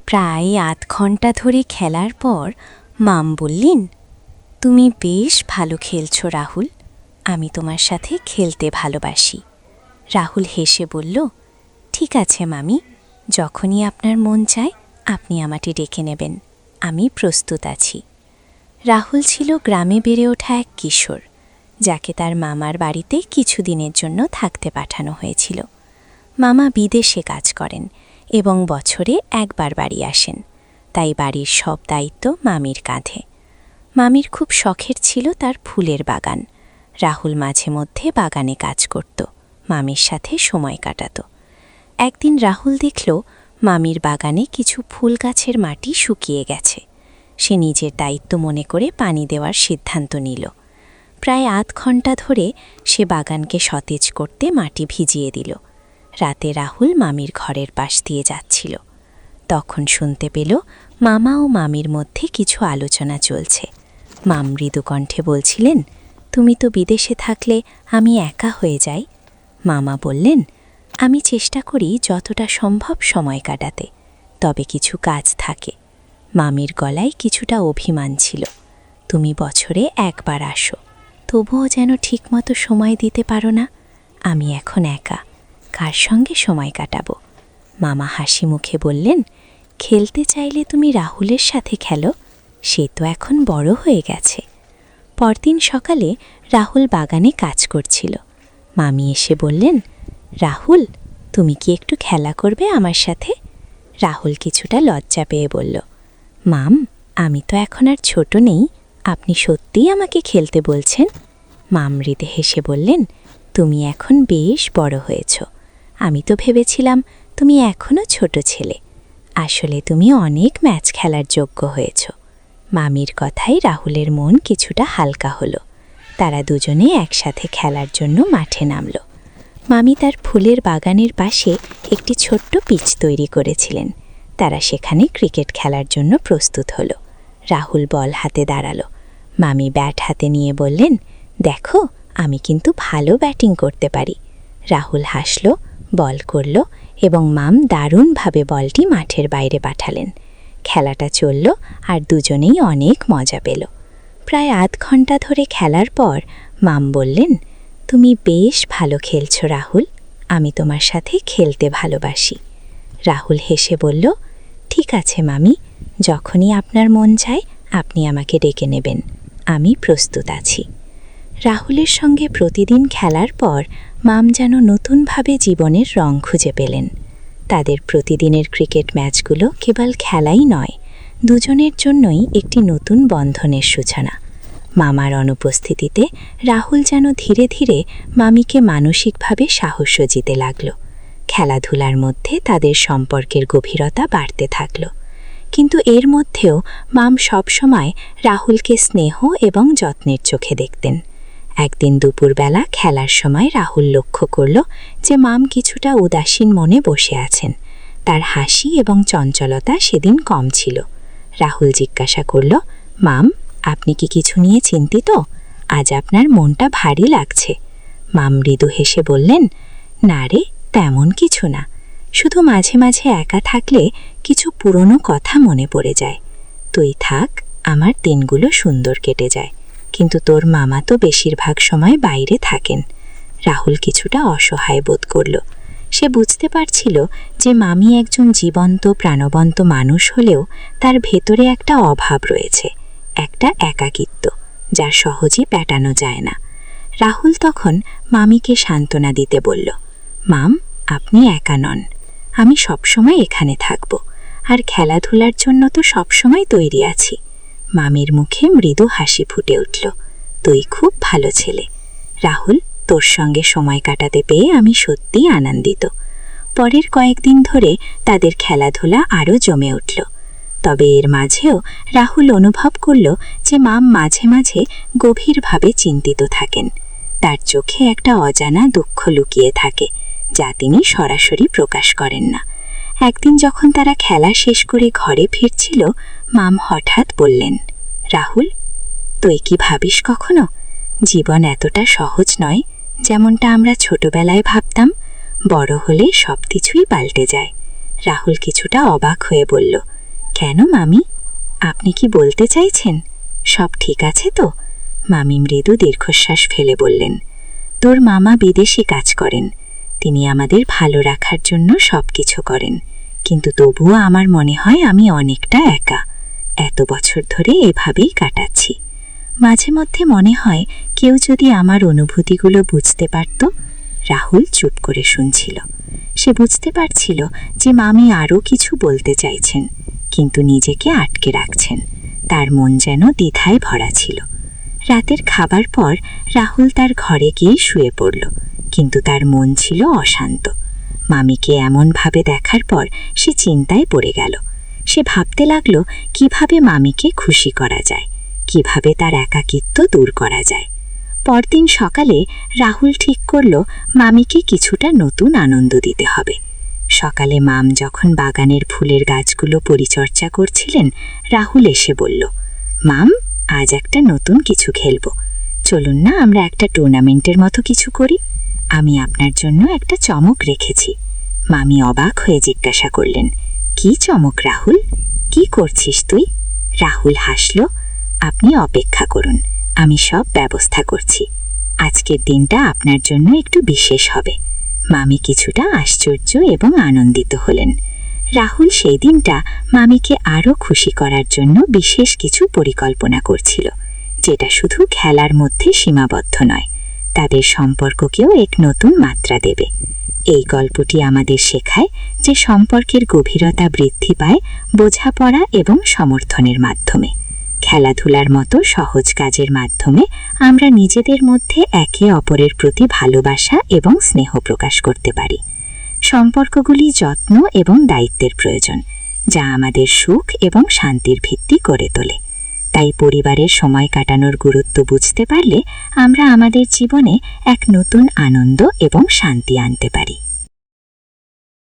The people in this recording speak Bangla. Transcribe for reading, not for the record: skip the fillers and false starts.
প্রায় আধ ঘন্টা ধরে খেলার পর মাম বললেন, তুমি বেশ ভালো খেলছো রাহুল, আমি তোমার সাথে খেলতে ভালোবাসি। রাহুল হেসে বলল, ঠিক আছে মামি, যখনই আপনার মন চায় আপনি আমাকে ডেকে নেবেন, আমি প্রস্তুত আছি। রাহুল ছিল গ্রামে বেড়ে ওঠা এক কিশোর, যাকে তার মামার বাড়িতে কিছুদিনের জন্য থাকতে পাঠানো হয়েছিল। মামা বিদেশে কাজ করেন এবং বছরে একবার বাড়ি আসেন, তাই বাড়ির সব দায়িত্ব মামির কাঁধে। মামির খুব শখের ছিল তার ফুলের বাগান। রাহুল মাঝে মধ্যে বাগানে কাজ করত, মামির সাথে সময় কাটাত। একদিন রাহুল দেখল মামির বাগানে কিছু ফুল গাছের মাটি শুকিয়ে গেছে। সে নিজের দায়িত্ব মনে করে পানি দেওয়ার সিদ্ধান্ত নিল। প্রায় আধ ঘন্টা ধরে সে বাগানকে সতেজ করতে মাটি ভিজিয়ে দিল। রাতে রাহুল মামির ঘরের পাশ দিয়ে যাচ্ছিল। তখন শুনতে পেল মামা ও মামির মধ্যে কিছু আলোচনা চলছে। মাম মৃদু কণ্ঠে বলছিলেন, তুমি তো বিদেশে থাকলে আমি একা হয়ে যাই। মামা বললেন, আমি চেষ্টা করি যতটা সম্ভব সময় কাটাতে, তবে কিছু কাজ থাকে। মামির গলায় কিছুটা অভিমান ছিল। তুমি বছরে একবার আসো, তবুও যেন ঠিকমতো সময় দিতে পারো না। আমি এখন একা, কার সঙ্গে সময় কাটাবো? মামা হাসি মুখে বললেন, খেলতে চাইলে তুমি রাহুলের সাথে খেলো, সে তো এখন বড় হয়ে গেছে। পরদিন সকালে রাহুল বাগানে কাজ করছিল। মামি এসে বললেন, রাহুল, তুমি কি একটু খেলা করবে আমার সাথে? রাহুল কিছুটা লজ্জা পেয়ে বলল, মাম, আমি তো এখন আর ছোট নেই, আপনি সত্যিই আমাকে খেলতে বলছেন? মাম মৃদু হেসে বললেন, তুমি এখন বেশ বড় হয়েছ, আমি তো ভেবেছিলাম তুমি এখনও ছোট ছেলে। আসলে তুমি অনেক ম্যাচ খেলার যোগ্য হয়েছ। মামির কথায় রাহুলের মন কিছুটা হালকা হলো। তারা দুজনে একসাথে খেলার জন্য মাঠে নামল। মামি তার ফুলের বাগানের পাশে একটি ছোট্ট পিচ তৈরি করেছিলেন। তারা সেখানে ক্রিকেট খেলার জন্য প্রস্তুত হলো। রাহুল বল হাতে দাঁড়ালো। মামি ব্যাট হাতে নিয়ে বললেন, দেখো, আমি কিন্তু ভালো ব্যাটিং করতে পারি। রাহুল হাসল, বল করল এবং মাম দারুণভাবে বলটি মাঠের বাইরে পাঠালেন। খেলাটা চলল আর দুজনেই অনেক মজা পেল। প্রায় আধ ঘন্টা ধরে খেলার পর মাম বললেন, তুমি বেশ ভালো খেলছো রাহুল, আমি তোমার সাথে খেলতে ভালোবাসি। রাহুল হেসে বলল, ঠিক আছে মামি, যখনই আপনার মন চায় আপনি আমাকে ডেকে নেবেন, আমি প্রস্তুত আছি। রাহুলের সঙ্গে প্রতিদিন খেলার পর মাম যেন নতুনভাবে জীবনের রং খুঁজে পেলেন। তাদের প্রতিদিনের ক্রিকেট ম্যাচগুলো কেবল খেলাই নয়, দুজনের জন্যই একটি নতুন বন্ধনের সূচনা। মামার অনুপস্থিতিতে রাহুল যেন ধীরে ধীরে মামিকে মানসিকভাবে সাহস দিতে লাগল। খেলাধুলার মধ্যে তাদের সম্পর্কের গভীরতা বাড়তে থাকল। কিন্তু এর মধ্যেও মাম সবসময় রাহুলকে স্নেহ এবং যত্নের চোখে দেখতেন। একদিন দুপুরবেলা খেলার সময় রাহুল লক্ষ্য করল যে মাম কিছুটা উদাসীন মনে বসে আছেন। তার হাসি এবং চঞ্চলতা সেদিন কম ছিল। রাহুল জিজ্ঞাসা করল, মাম, আপনি কি কিছু নিয়ে চিন্তিত? আজ আপনার মনটা ভারী লাগছে। মাম মৃদু হেসে বললেন, না রে, তেমন কিছু না, শুধু মাঝে মাঝে একা থাকলে কিছু পুরনো কথা মনে পড়ে যায়। তুই থাক, আমার দিনগুলো সুন্দর কেটে যায়, কিন্তু তোর মামা তো বেশিরভাগ সময় বাইরে থাকেন। রাহুল কিছুটা অসহায় বোধ করল। সে বুঝতে পারছিল যে মামি একজন জীবন্ত প্রাণবন্ত মানুষ হলেও তার ভেতরে একটা অভাব রয়েছে, একটা একাকিত্ব, যা সহজে পেটানো যায় না। রাহুল তখন মামিকে সান্ত্বনা দিতে বলল, মাম, আপনি একা নন, আমি সবসময় এখানে থাকব, আর খেলাধুলার জন্য তো সবসময় তৈরি আছি। মামির মুখে মৃদু হাসি ফুটে উঠল, তুই খুব ভালো ছেলে রাহুল, তোর সঙ্গে সময় কাটাতে পেয়ে আমি সত্যিই আনন্দিত। পরের কয়েকদিন ধরে তাদের খেলাধুলা আরও জমে উঠল। তবে এর মাঝেও রাহুল অনুভব করল যে মাম মাঝে মাঝে গভীরভাবে চিন্তিত থাকেন। তার চোখে একটা অজানা দুঃখ লুকিয়ে থাকে, যা তিনি সরাসরি প্রকাশ করেন না। একদিন যখন তারা খেলা শেষ করে ঘরে ফিরছিল, মাম হঠাৎ বললেন, রাহুল, তুই কি ভাবিস কখনো জীবন এতটা সহজ নয় যেমনটা আমরা ছোটবেলায় ভাবতাম? বড় হলে সব কিছুই পাল্টে যায়। রাহুল কিছুটা অবাক হয়ে বলল, কেন মামি, আপনি কি বলতে চাইছেন সব ঠিক আছে তো? মামি মৃদু দীর্ঘশ্বাস ফেলে বললেন, তোর মামা বিদেশে কাজ করেন, তিনি আমাদের ভালো রাখার জন্য সব কিছু করেন, কিন্তু তবুও আমার মনে হয় আমি অনেকটা একা। এত বছর ধরে এভাবেই কাটাচ্ছি। মাঝে মধ্যে মনে হয় কেউ যদি আমার অনুভূতিগুলো বুঝতে পারত। রাহুল চুপ করে শুনছিল। সে বুঝতে পারছিল যে মামি আরও কিছু বলতে চাইছেন, কিন্তু নিজেকে আটকে রাখছেন। তার মন যেন দ্বিধায় ভরা ছিল। রাতের খাবার পর রাহুল তার ঘরে গিয়ে শুয়ে পড়ল, কিন্তু তার মন ছিল অশান্ত। মামিকে এমনভাবে দেখার পর সে চিন্তায় পড়ে গেল। সে ভাবতে লাগল কিভাবে মামিকে খুশি করা যায়, কিভাবে তার একাকিত্ব দূর করা যায়। পরদিন সকালে রাহুল ঠিক করল মামিকে কিছুটা নতুন আনন্দ দিতে হবে। সকালে মাম যখন বাগানের ফুলের গাছগুলো পরিচর্যা করছিলেন, রাহুল এসে বলল, মাম, আজ একটা নতুন কিছু খেলব, চলুন না আমরা একটা টুর্নামেন্টের মতো কিছু করি। আমি আপনার জন্য একটা চমক রেখেছি। মামি অবাক হয়ে জিজ্ঞাসা করলেন, কি চমক রাহুল? কি করছিস তুই? রাহুল হাসল, আপনি অপেক্ষা করুন, আমি সব ব্যবস্থা করছি। আজকের দিনটা আপনার জন্য একটু বিশেষ হবে। মামি কিছুটা আশ্চর্য এবং আনন্দিত হলেন। রাহুল সেই দিনটা মামিকে আরও খুশি করার জন্য বিশেষ কিছু পরিকল্পনা করছিল, যেটা শুধু খেলার মধ্যে সীমাবদ্ধ নয়, তাদের সম্পর্ককেও এক নতুন মাত্রা দেবে। এই গল্পটি আমাদের শেখায় যে সম্পর্কের গভীরতা বৃদ্ধি পায় বোঝাপড়া এবং সমর্থনের মাধ্যমে। খেলাধুলার মতো সহজ কাজের মাধ্যমে আমরা নিজেদের মধ্যে একে অপরের প্রতি ভালোবাসা এবং স্নেহ প্রকাশ করতে পারি। সম্পর্কগুলি যত্ন এবং দায়িত্বের প্রয়োজন, যা আমাদের সুখ এবং শান্তির ভিত্তি করে তোলে। তাই পরিবারের সময় কাটানোর গুরুত্ব বুঝতে পারলে আমরা আমাদের জীবনে এক নতুন আনন্দ এবং শান্তি আনতে পারি।